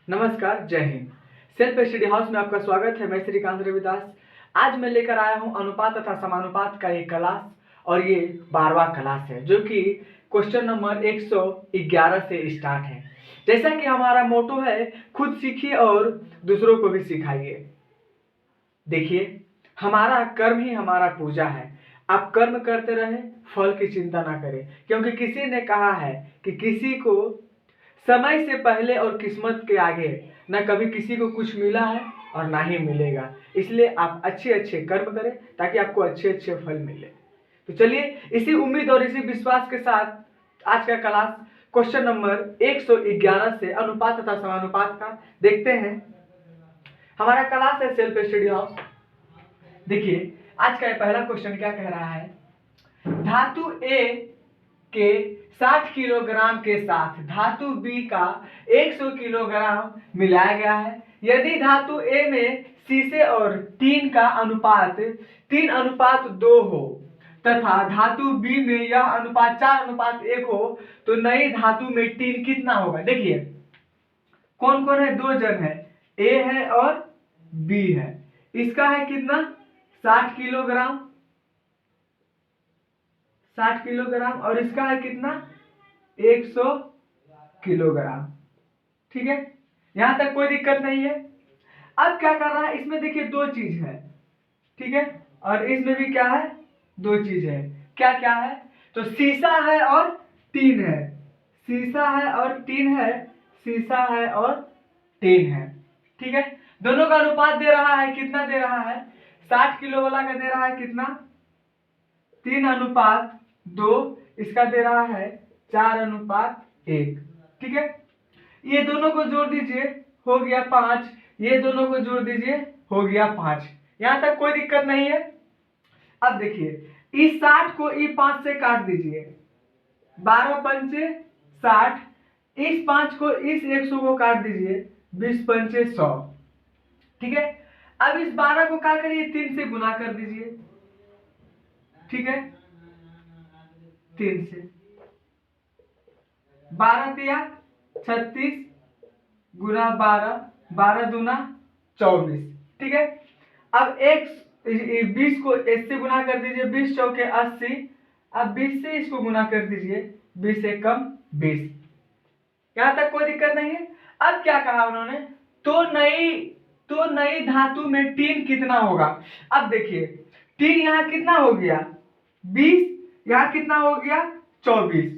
नमस्कार, जय Hind. Self study house में आपका स्वागत है। मैं श्रीकांत रविदास। आज मैं लेकर आया हूं अनुपात तथा समानुपात का एक क्लास और ये 12वां क्लास है जो कि क्वेश्चन नंबर 111 से स्टार्ट है। जैसा कि हमारा मोटो है, खुद सीखिए और दूसरों को भी सिखाइए। देखिए, हमारा कर्म ही हमारा पूजा है। आप कर्म करते रहें, फल की चिंता ना करें, क्योंकि किसी ने कहा है कि किसी को समय से पहले और किस्मत के आगे न कभी किसी को कुछ मिला है और ना ही मिलेगा। इसलिए आप अच्छे अच्छे कर्म करें ताकि आपको अच्छे अच्छे फल मिले। तो चलिए, इसी उम्मीद और इसी विश्वास के साथ आज का क्लास क्वेश्चन नंबर 111 से अनुपात तथा समानुपात का देखते हैं। हमारा क्लास है सेल्फ स्टडी हाउस। देखिए, आज का पहला क्वेश्चन क्या कह रहा है। धातु ए के 60 किलोग्राम के साथ धातु बी का 100 किलोग्राम मिलाया गया है। यदि धातु ए में शीशे और टीन का अनुपात 3:2 हो तथा धातु बी में यह अनुपात 4:1 हो तो नई धातु में टीन कितना होगा। देखिए, कौन कौन है, दो जन है, ए है और बी है। इसका है कितना, 60 किलोग्राम, 60 किलोग्राम, और इसका है कितना, 100 किलोग्राम। ठीक है, यहां तक कोई दिक्कत नहीं है। अब क्या कर रहा है, इसमें देखिए दो चीज है, ठीक है, और इसमें भी क्या है, दो चीज है। क्या क्या है, तो शीशा है और टीन है। शीशा है और टीन है, शीशा है और टीन है। ठीक है, दोनों का अनुपात दे रहा है, कितना दे रहा है, 60 किलो वाला का दे रहा है कितना, 3:2। इसका दे रहा है 4:1। ठीक है, ये दोनों को जोड़ दीजिए, हो गया 5। ये दोनों को जोड़ दीजिए, हो गया 5। यहां तक कोई दिक्कत नहीं है। अब देखिए, इस 60 को ई 5 से काट दीजिए, 12 पंचे 60। इस 5 को इस 100 को काट दीजिए, 20 पंचे 100। ठीक है, अब इस 12 को क्या करिए, 3 से गुना कर दीजिए। ठीक है, 3 से 12 तिया 36 गुना 12, 12 दूना 24। ठीक है, अब 20 को इससे गुना कर दीजिए, 20 चौके 80। अब 20 से इसको गुना कर दीजिए, 20 से कम 20। यहां तक कोई दिक्कत नहीं है। अब क्या कहा उन्होंने, तो नई धातु में टीन कितना होगा। अब देखिए, टीन यहां कितना हो गया, 20, यहां कितना हो गया, 24।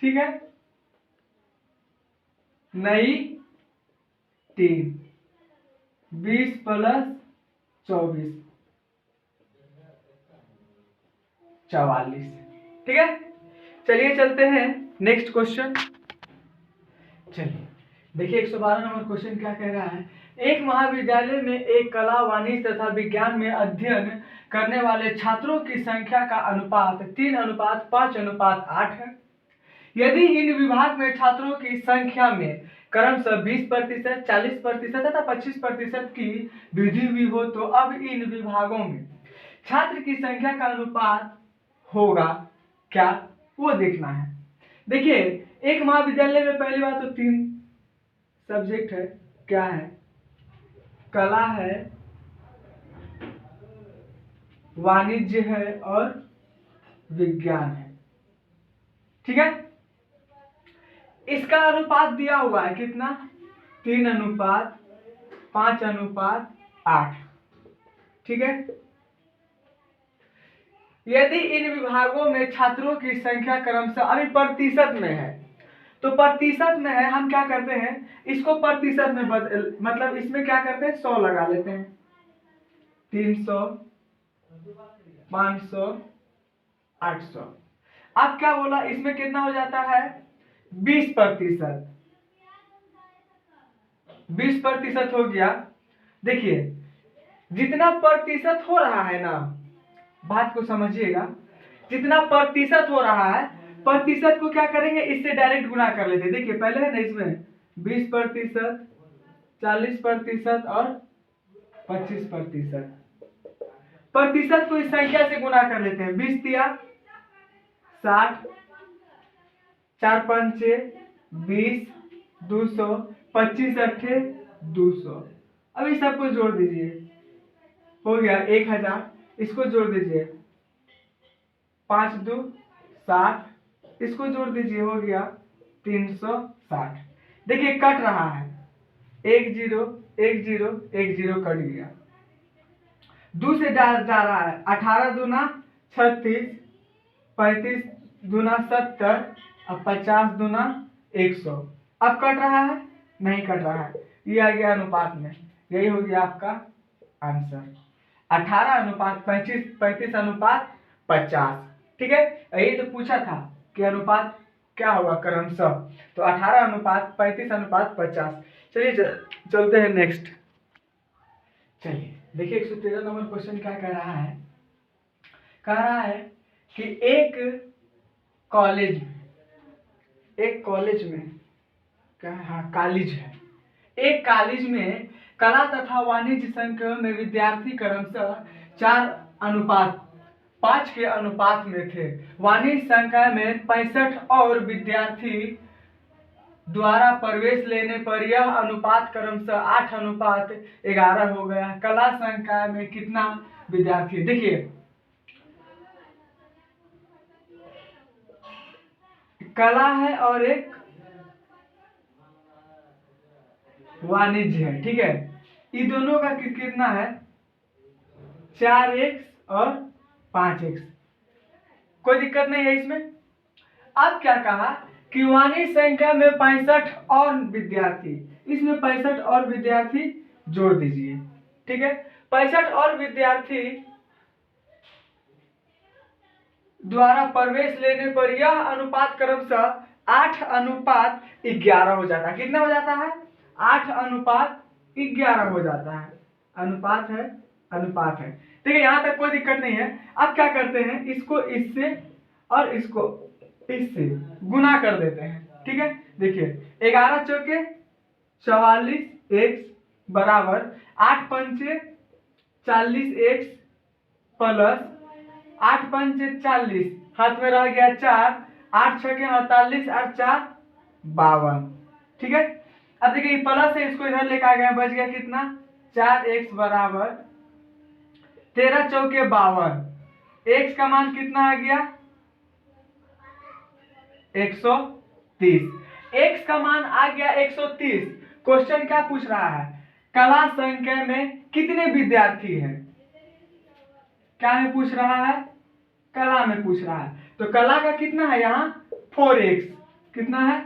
ठीक है, नई टीन 20 प्लस 24, 44। ठीक है, चलिए चलते हैं नेक्स्ट क्वेश्चन। चलिए देखिए, 112 नंबर क्वेश्चन क्या कह रहा है। एक महाविद्यालय में एक कला, वाणिज्य तथा विज्ञान में अध्ययन करने वाले छात्रों की संख्या का अनुपात 3:5:8 है। यदि इन विभाग में छात्रों की संख्या में क्रमशः 20%, 40% तथा 25% की वृद्धि हुई हो तो अब इन विभागों में छात्र की संख्या का अनुपात होगा क्या, वो देखना है। देखिए, एक महाविद्यालय में पहली बात तो 3 सब्जेक्ट है। क्या है, कला है, वाणिज्य है और विज्ञान है। ठीक है, इसका अनुपात दिया हुआ है कितना, 3:5:8। ठीक है, यदि इन विभागों में छात्रों की संख्या क्रमशः, अभी प्रतिशत में है तो प्रतिशत में है, हम क्या करते हैं, इसको प्रतिशत में मतलब इसमें क्या करते हैं, 100 लगा लेते हैं। 300, 500, 800। अब क्या बोला, इसमें कितना हो जाता है, 20%। 20% हो गया। देखिए, जितना प्रतिशत हो रहा है ना, बात को समझिएगा, जितना प्रतिशत हो रहा है, प्रतिशत को क्या करेंगे, इससे डायरेक्ट गुना कर लेते हैं। देखिए, पहले है ना इसमें 20%, 40% और 25%। प्रतिशत को इस संख्या से गुना कर लेते हैं, 20 तिया 60, 4 पंचे 20, 200, 25 अट्ठे 200। अब इस सबको जोड़ दीजिए, हो गया 1000। इसको जोड़ दीजिए 5 2 60। इसको जोड़ दीजिए, हो गया 360। देखिए कट रहा है, 1 0 1 0 1 0 कट गया। दो से जा रहा है, 18 दूना 36, 35 दूना 70 और 50 दूना 100। अब कट रहा है? नहीं कट रहा है, ये आ गया अनुपात में। यही हो गया आपका आंसर, 18 अनुपात 35, 35 अनुपात 50। ठीक है, यही तो पूछा था कि अनुपात क्या होगा क्रमशः, तो 18 अनुपात 35 अनुपात 50। चलिए चलते हैं नेक्स्ट। चलिए देखिए 113 नंबर क्वेश्चन क्या कह रहा है। कह रहा है कि एक कॉलेज में क्या है, हाँ कॉलेज है। एक कॉलेज में कला तथा वाणिज्य संक्रम में विद्यार्थी क्रमशः 4:5 के अनुपात में थे। वाणिज्य संख्या में 65 और विद्यार्थी द्वारा प्रवेश लेने पर यह अनुपात क्रमशः 8:11 हो गया। कला संख्या में कितना विद्यार्थी? देखिए कला है और एक वाणिज्य है, ठीक है। ये दोनों का कितना है? 4x और 5x। कोई दिक्कत नहीं है इसमें। अब क्या कहा कि वाणिज्य संख्या में 65 और विद्यार्थी, इसमें 65 और विद्यार्थी जोड़ दीजिए, ठीक है। 65 और विद्यार्थी द्वारा प्रवेश लेने पर यह अनुपात क्रमशः 8:11 हो जाता है। कितना हो जाता है? 8:11 हो जाता है। अनुपात है, अनुपात है। ठीक है, यहां तक कोई दिक्कत नहीं है। अब क्या करते हैं, इसको इससे और इसको इससे गुना कर देते हैं, ठीक है। देखिए 11 चौके 44 x बराबर 8 पंचे 40 x प्लस 8 पंचे 40, हाथ में रह गया 4, 8 छके 48 और 4 52। ठीक है, अब देखिए प्लस है, इसको इधर लेकर आ गया, बच गया कितना? 4x बराबर 13 चौके 52। x का मान कितना आ गया? 130। x का मान आ गया 130। क्वेश्चन क्या पूछ रहा है? कला संख्या में कितने विद्यार्थी हैं? क्या में पूछ रहा है? कला में पूछ रहा है। तो कला का कितना है यहाँ? 4x। कितना है?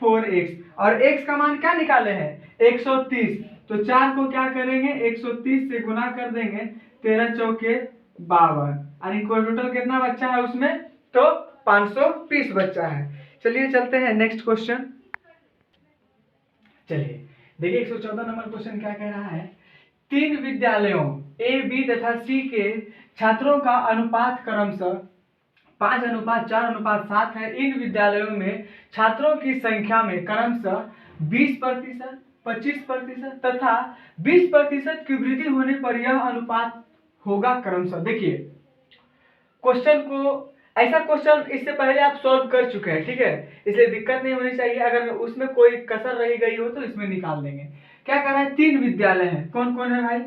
4x। और x का मान क्या निकाले हैं? 130। तो 4 को क्या करेंगे? 130 से गुना कर देंगे, 13 चौके 52, यानी टोटल कितना बच्चा है उसमें? तो 520 बच्चा है। चलिए चलते हैं नेक्स्ट क्वेश्चन। चलिए देखिए 114 नंबर क्वेश्चन क्या कह रहा है। 3 विद्यालयों ए, बी तथा सी के छात्रों का अनुपात क्रमशः 5:4:7 है। इन विद्यालयों में छात्रों की संख्या में क्रमशः 20%, 25% तथा 20% की वृद्धि होने पर यह अनुपात होगा क्रमशः। देखिए क्वेश्चन को, ऐसा क्वेश्चन इससे पहले आप सॉल्व कर चुके हैं, ठीक है, इसलिए दिक्कत नहीं होनी चाहिए। अगर उसमें कोई कसर रही गई हो तो इसमें निकाल देंगे। क्या कर रहा है? 3 विद्यालय हैं। कौन कौन है भाई?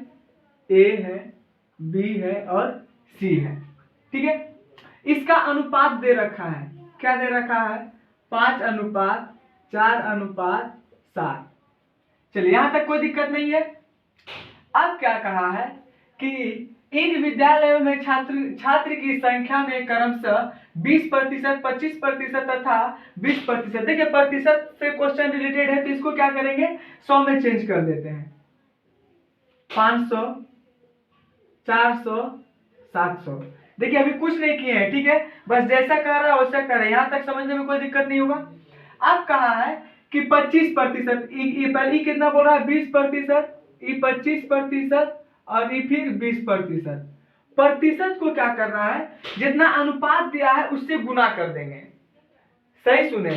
ए है, बी है और सी है, ठीक है। इसका अनुपात दे रखा है, क्या दे रखा है? 5:4:7। चलिए यहां तक कोई दिक्कत नहीं है। अब क्या कहा है कि इन विद्यालयों में छात्र की संख्या में क्रमशः 20%, 25% तथा 20%। देखिए प्रतिशत से क्वेश्चन रिलेटेड है, तो इसको क्या करेंगे? 100 में चेंज कर देते हैं। 500, 400, 700। देखिए अभी कुछ नहीं किए हैं, ठीक है, बस जैसा कह रहा है वैसा कर रहे हैं। यहां तक समझने में कोई दिक्कत नहीं होगा। अब कहा है कि 25%, ई कितना बोल रहा है? 20%, ई 25% और ये फिर 20%। प्रतिशत को क्या करना है? जितना अनुपात दिया है उससे गुना कर देंगे। सही सुने,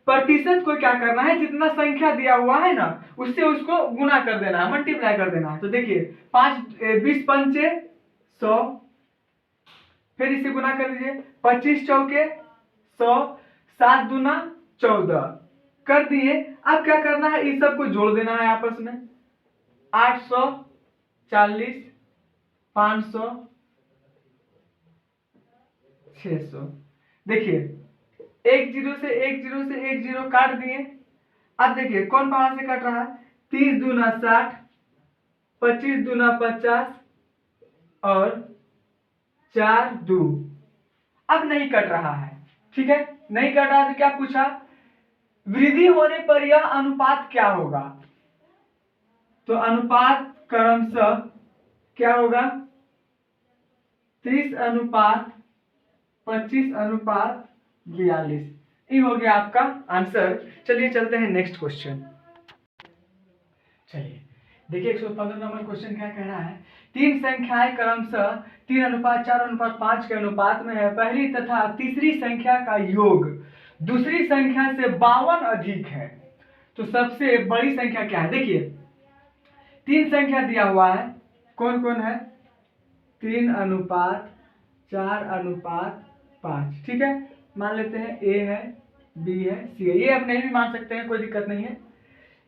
प्रतिशत को क्या करना है? जितना संख्या दिया हुआ है ना उससे उसको गुना कर देना है, मल्टीप्लाई कर देना है। तो देखिए 20 पंचे 100, फिर इसे गुना कर दीजिए, 25 चौके 100, 7 दूना 14, कर दिए। अब क्या करना है, इस सब को जोड़ देना है आपस में। 840, 500, 600। देखिए एक जीरो से एक जीरो से एक जीरो काट दिए। अब देखिए कौन कहां से कट रहा है, 30 दूना 60, 25 दूना 50 और 4 दू। अब नहीं कट रहा है, ठीक है, नहीं कट रहा तो क्या पूछा, वृद्धि होने पर यह अनुपात क्या होगा। तो अनुपात क्रमशः क्या होगा, 30 अनुपात 25 अनुपात 42। ये हो गया आपका आंसर। चलिए चलते हैं नेक्स्ट क्वेश्चन। चलिए देखिए 115 नंबर क्वेश्चन क्या कह रहा है, तीन संख्याएं क्रमशः 3 अनुपात 4 अनुपात 5 के अनुपात में है। पहली तथा तीसरी संख्या का योग दूसरी संख्या से 52 अधिक है, तो सबसे बड़ी संख्या क्या है। देखिए तीन संख्या दिया हुआ है, कौन कौन है, 3 अनुपात 4 अनुपात 5, ठीक है, मान लेते हैं ए है, बी है, सी है। ये आप नहीं भी मान सकते हैं, कोई दिक्कत नहीं है,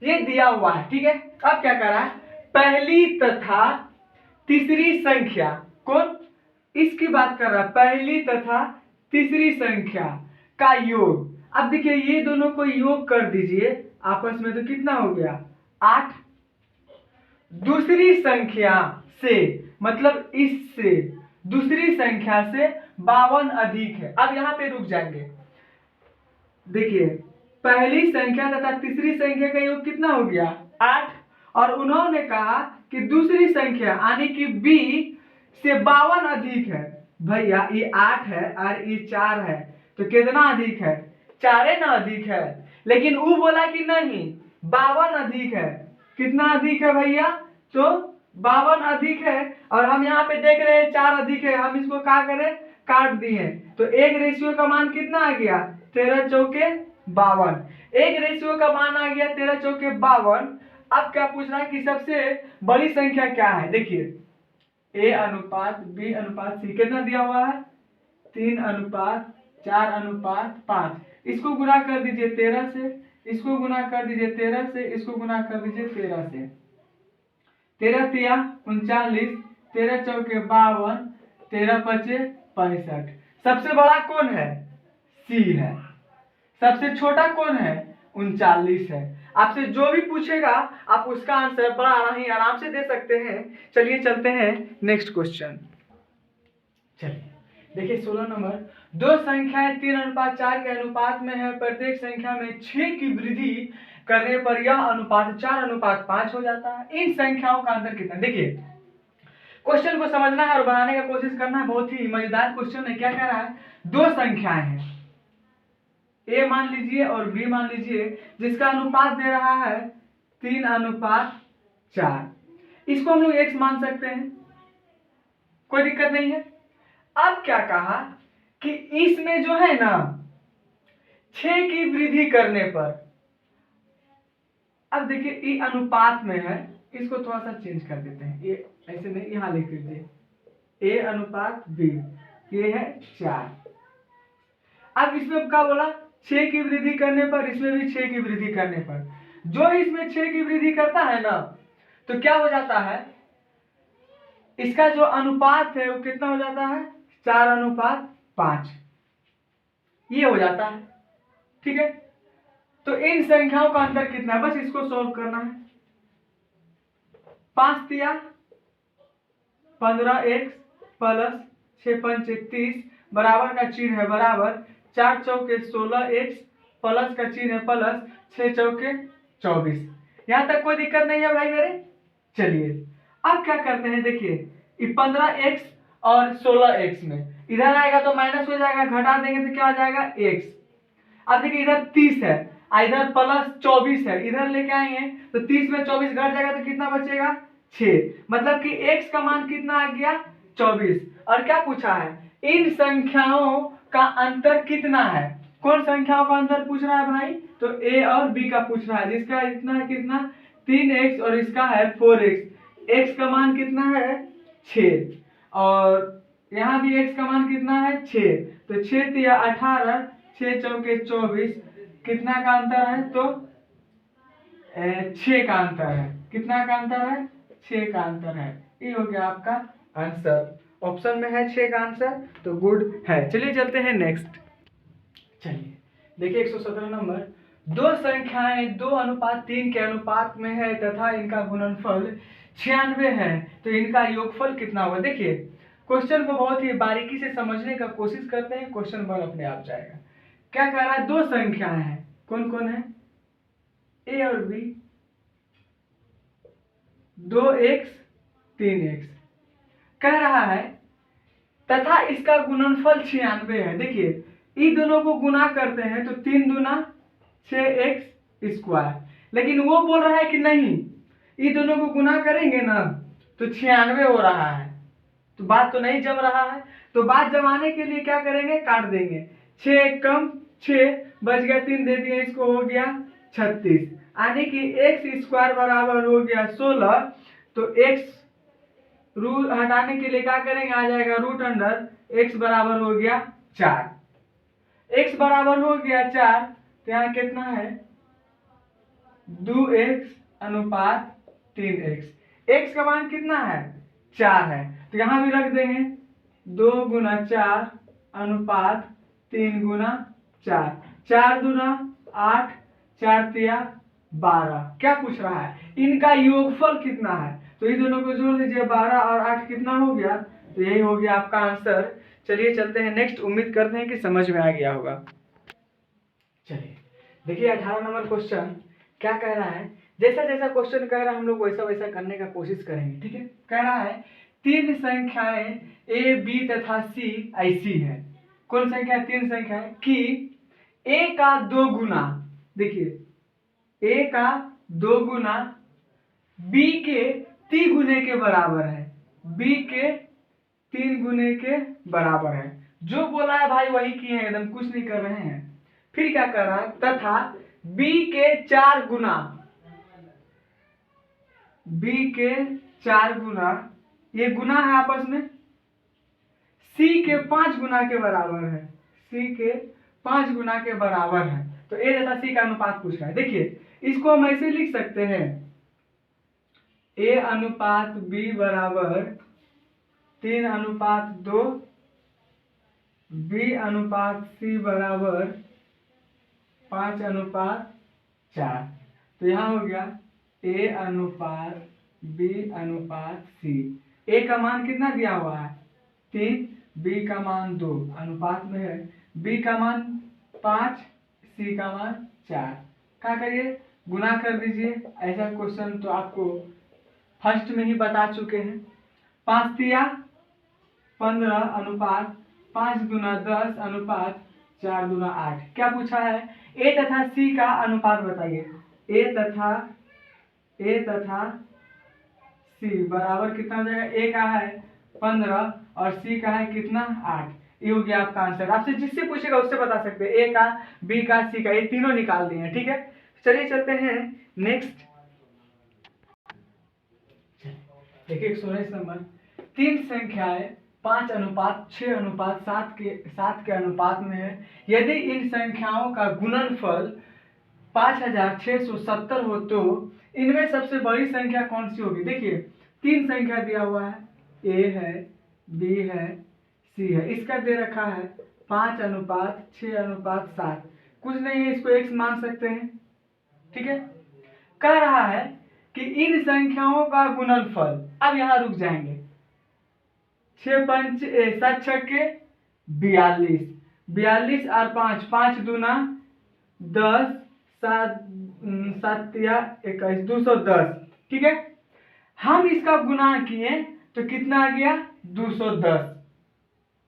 ये दिया हुआ है, ठीक है। अब क्या कर रहा है, पहली तथा तीसरी संख्या, कौन, इसकी बात कर रहा है, पहली तथा तीसरी संख्या का योग। अब देखिए ये दोनों को योग कर दीजिए आपस में, तो कितना हो गया 8। दूसरी संख्या से मतलब इससे दूसरी संख्या से 52 अधिक है। अब यहां पे रुक जाएंगे। देखिए पहली संख्या तथा तीसरी संख्या का योग कितना हो गया 8, और उन्होंने कहा कि दूसरी संख्या यानी कि बी से 52 अधिक है। भैया ये 8 है और ये 4 है, तो कितना अधिक है, 4 है ना अधिक है। लेकिन वो बोला कि नहीं 52 अधिक है। कितना अधिक है भैया, तो 52 अधिक है, और हम यहाँ पे देख रहे हैं 4 अधिक है। हम इसको क्या करें, काट दिए, तो एक रेशियो का मान कितना आ गया 13 चौके 52। एक रेशियो का मान आ गया 13 चौके 52। अब क्या पूछ रहा है कि सबसे बड़ी संख्या क्या है। देखिए ए अनुपात बी अनुपात सी कितना दिया हुआ है, 3 अनुपात 4 अनुपात 5। इसको गुना कर दीजिए 13 से, इसको गुना कर दीजिए 13 से, इसको गुना कर दीजिए 13 से। 13 तिया 39, 13 चौके 52, 13 पचे 65। सबसे बड़ा कौन है, सी है। सबसे छोटा कौन है, 39 है। आपसे जो भी पूछेगा आप उसका आंसर बड़ा ही आराम से दे सकते हैं। चलिए चलते हैं नेक्स्ट क्वेश्चन। चलिए देखिए 16 नंबर, दो संख्याएं 3 अनुपात 4 के अनुपात में है। प्रत्येक संख्या में 6 की वृद्धि करने पर यह अनुपात 4 अनुपात 5 हो जाता है। इन संख्याओं का अंतर कितना। देखिए क्वेश्चन को समझना है और बनाने का कोशिश करना है, बहुत ही मजेदार क्वेश्चन है। क्या कह रहा है, दो संख्याएं हैं, ए मान लीजिए और बी मान लीजिए, जिसका अनुपात दे रहा है 3 अनुपात 4। इसको हम लोग एक्स मान सकते हैं, कोई दिक्कत नहीं है। अब क्या कहा कि इसमें जो है ना 6 की वृद्धि करने पर, अब देखिए ये अनुपात में है, इसको थोड़ा सा चेंज कर देते हैं, ये ऐसे नहीं, यहां लिख दीजिए ए अनुपात बी, ये है 4। अब इसमें क्या बोला, 6 की वृद्धि करने पर, इसमें भी 6 की वृद्धि करने पर, जो इसमें 6 की वृद्धि करता है ना, तो क्या हो जाता है, इसका जो अनुपात है वो कितना हो जाता है 4 अनुपात 5, ये हो जाता है, ठीक है। तो इन संख्याओं का अंतर कितना है, बस इसको सॉल्व करना है। 5 तिया 15x प्लस 6 पंच 30 बराबर का चिन्ह है बराबर, 4 चौके 16x प्लस का चिन्ह है प्लस, 6 चौके 24। यहां तक कोई दिक्कत नहीं है भाई मेरे। चलिए अब क्या करते हैं, देखिए ये 15x और 16x में इधर आएगा तो माइनस हो जाएगा, घटा देंगे तो क्या हो जाएगा x। अब देखिए इधर 30 है, इधर प्लस 24 है, इधर लेके आएंगे तो 30 में 24 घट जाएगा तो कितना बचेगा 6, मतलब कि x का मान कितना आ गया 24। और क्या पूछा है, इन संख्याओं का अंतर कितना है। कौन संख्याओं का अंतर पूछ रहा है भाई, तो a और b का पूछ रहा है, जिसका इतना है कितना 3x और इसका है 4x। x का मान कितना है 6, और यहाँ भी x का मान कितना है 6, तो 6 तिया 18, 6 चौके 24, कितना का अंतर है? तो 6 का अंतर है। कितना का अंतर है? 6 का अंतर है। ये हो गया आपका आंसर। ऑप्शन में है 6 का आंसर, तो गुड है। चलिए चलते हैं नेक्स्ट। चलिए देखिए 117 नंबर, दो संख्याएं 2:3 के अनुपात में है तथा इनका गुणनफल 96 है, तो इनका योगफल कितना होगा? देखिए क्वेश्चन को बहुत ही बारीकी से समझने का कोशिश करते हैं, क्वेश्चन बन अपने आप जाएगा। क्या कह रहा है? दो संख्याएं हैं, कौन कौन है? ए और बी, 2x 3x। कह रहा है तथा इसका गुणनफल 96 है। देखिए इन दोनों को गुना करते हैं तो 3 दूना 6x², लेकिन वो बोल रहा है कि नहीं, इन दोनों को गुना करेंगे ना तो 96 हो रहा है, तो बात तो नहीं जम रहा है। तो बात जमाने के लिए क्या करेंगे? काट देंगे। 6 कम 6 बच गया, 3 दे दिए, इसको हो गया 36, यानी कि x² बराबर हो गया 16। तो x रूट हटाने के लिए क्या करेंगे? आ जाएगा रूट अंडर x बराबर हो गया 4। x बराबर हो गया 4, तो यहाँ कितना है? 2x/3x। x का मान कितना है? 4 है, तो यहाँ भी रख देंगे 2x/4 3x/4। 4 दूना 8, 4 तिया 12। क्या पूछ रहा है? इनका योगफल कितना है? तो ये दोनों को जोड़ दीजिए, 12 और 8 कितना हो गया? तो यही हो गया आपका आंसर। चलिए चलते हैं नेक्स्ट, उम्मीद करते हैं कि समझ में आ गया होगा। चलिए देखिए 18 नंबर क्वेश्चन क्या कह रहा है? जैसा जैसा क्वेश्चन कह रहा है हम लोग वैसा वैसा करने का कोशिश करेंगे, ठीक है? कह रहा है तीन संख्याएं ए बी तथा सी ऐसी है। कौन संख्या? तीन संख्याएं कि ए का 2 गुना, देखिए ए का 2 गुना बी के 3 गुने के बराबर है, बी के 3 गुने के बराबर है। जो बोला है भाई वही किए हैं, एकदम कुछ नहीं कर रहे हैं। फिर क्या कर रहा है? तथा b के 4 गुना, b के 4 गुना, ये गुना है आपस में, c के 5 गुना के बराबर है, c के 5 गुना के बराबर है। तो a तथा c का अनुपात पूछ रहा है। देखिए इसको हम ऐसे लिख सकते हैं, a/b बराबर 3/2, b/c बराबर 5/4। तो यहाँ हो गया a/b/c। a का मान कितना दिया हुआ है? 3, b का मान 2, अनुपात में है, b का मान 5, c का मान 4। क्या करिए? गुना कर दीजिए। ऐसा क्वेश्चन तो आपको फर्स्ट में ही बता चुके हैं। 5 तिया 15/5 गुना 10 अनुपात 4 गुना 8। क्या पूछा है? ए तथा सी का अनुपात बताइए। ए तथा सी बराबर कितना हो जाएगा? ए का है 15 और सी का है कितना? 8। ये हो गया आपका आंसर। आपसे जिससे पूछेगा उससे बता सकते हैं, ए का, बी का, सी का, ये तीनों निकाल दिए हैं, ठीक है? चलिए चलते हैं नेक्स्ट। देखिए 119 नंबर, तीन संख्याएं 5:6:7 के अनुपात में है। यदि इन संख्याओं का गुणनफल 5670 हो तो इनमें सबसे बड़ी संख्या कौन सी होगी? देखिए तीन संख्या दिया हुआ है, ए है, बी है, सी है। इसका दे रखा है 5:6:7। कुछ नहीं है, इसको x मान सकते हैं, ठीक है? कह रहा है कि इन संख्याओं का गुणनफल, अब यहां रुक जाएंगे, 6×5 = 42 और 5 दूना 10, 7 या 21, 210, ठीक है? हम इसका गुना किए तो कितना आ गया? 210,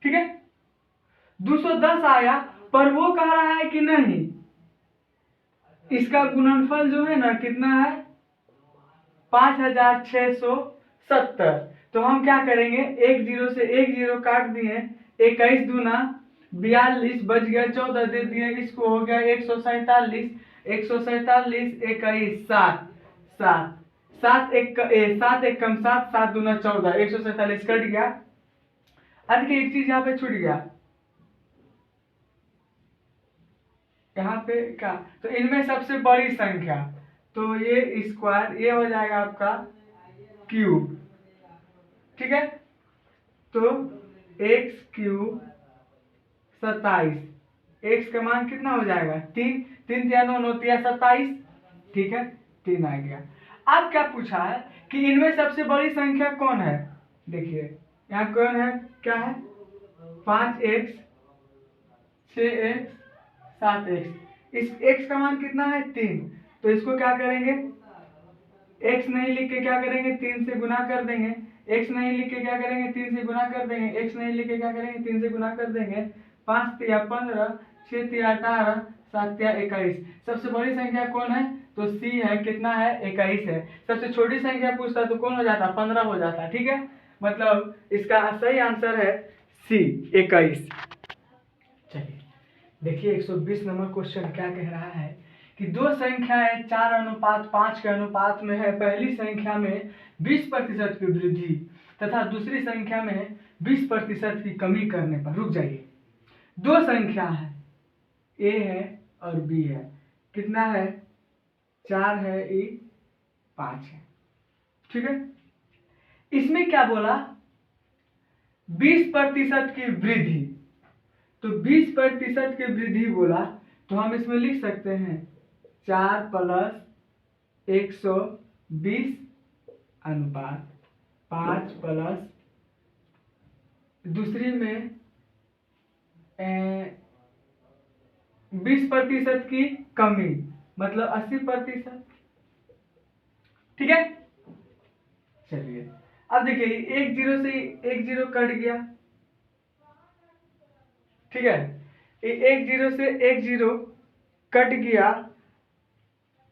ठीक है? 210 आया, पर वो कह रहा है कि नहीं, इसका गुणनफल जो है ना कितना है? 5670। तो हम क्या करेंगे? एक जीरो से एक जीरो काट दिए, 21 दूना 42 बच गया, 14 दे दिए, इसको हो गया 147, 147 21 7 7 7 एक 7 7 दूना 14, 147 कट गया। अब देखिए एक चीज यहाँ पे छूट गया, यहाँ पे क्या, तो इनमें सबसे बड़ी संख्या, तो ये स्क्वायर, ये हो जाएगा आपका क्यूब, ठीक है। तो एक्स क्यूब 27, एक्स का मान कितना हो जाएगा 3, 3 या 9 9 27, ठीक है, 3 आ गया। अब क्या पूछा है कि इनमें सबसे बड़ी संख्या कौन है, देखिए यहाँ कौन है, क्या है 5x 6x 7x, इस x का मान कितना है 3, तो इसको क्या करेंगे, x नहीं लिख के क्या करेंगे 3 से गुना कर देंगे, x नहीं लिख के क्या करेंगे 3 से गुना कर देंगे, x नहीं लिख के क्या करेंगे 3 से गुना कर देंगे, 5 या 15, 6 या 18, 7 या 21, सबसे बड़ी संख्या कौन है, तो c है, कितना है 21 है। सबसे छोटी संख्या पूछता तो कौन हो जाता, 15 हो जाता, ठीक है। मतलब इसका सही आंसर है सी 21। चलिए देखिए 120 नंबर क्वेश्चन क्या कह रहा है कि दो संख्याएं 4:5 के अनुपात में है। पहली संख्या में 20% की वृद्धि तथा दूसरी संख्या में 20% की कमी करने पर, रुक जाइए, दो संख्या है, ए है और बी है, कितना है 4 है, ए 5 है, ठीक है। इसमें क्या बोला 20% की वृद्धि, तो 20% की वृद्धि बोला तो हम इसमें लिख सकते हैं 4 + 120 अनुपात 5 प्लस दूसरी में 20% की कमी, मतलब 80%, ठीक है। चलिए अब देखिए एक जीरो से एक जीरो कट गया, ठीक है, एक जीरो से एक जीरो कट गया,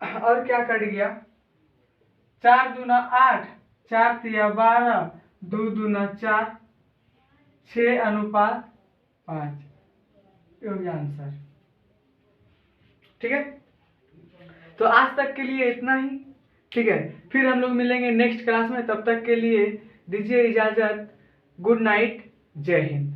और क्या कट गया 4 दूना 8, 4 तिया 12, 2 दूना 4, 6:5, ये हो गया आंसर, ठीक है। तो आज तक के लिए इतना ही, ठीक है, फिर हम लोग मिलेंगे नेक्स्ट क्लास में, तब तक के लिए दीजिए इजाजत, गुड नाइट, जय हिंद।